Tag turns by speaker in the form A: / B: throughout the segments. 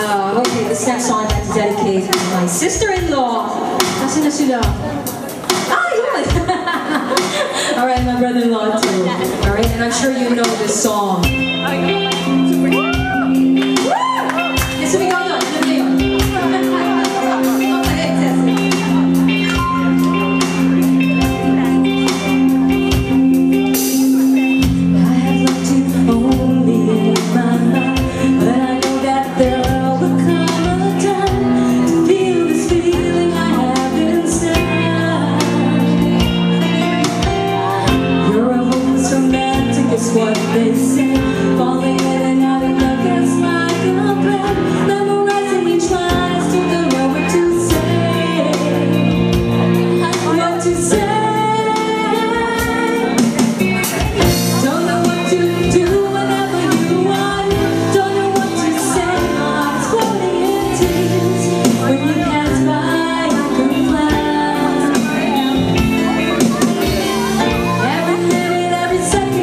A: Okay, this next song I'd like to dedicate to my sister-in-law. Nasaan na sila? Ah, yun! Alright, my brother-in-law too. Alright, and I'm sure you know this song. Yes, we go yun. Ano yun?
B: What they say, falling in and out of love is like a plan. Memorizing each line, I still don't know what to say. What to say? Don't know what to do whenever you want. Don't know what to say. My heart's floating in tears when you pass by the glass. Every minute, every second.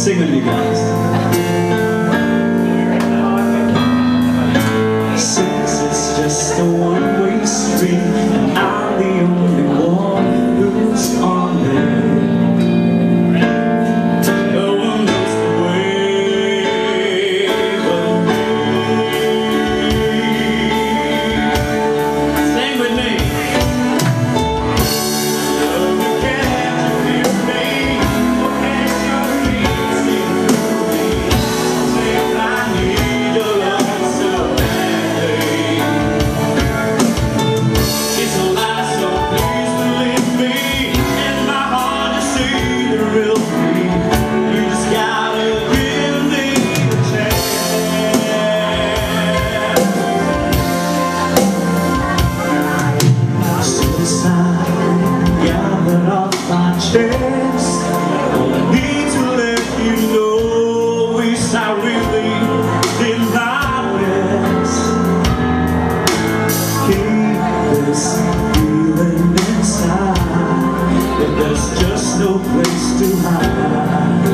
C: Sing with me, guys. Since it's just a one-way street, and I'm the only one who's on it. No one knows the way but me. Sing with me. You can't feel me. What can't you feel? All I need to let you know is I really did my best. Keep this feeling inside, but there's just no place to hide.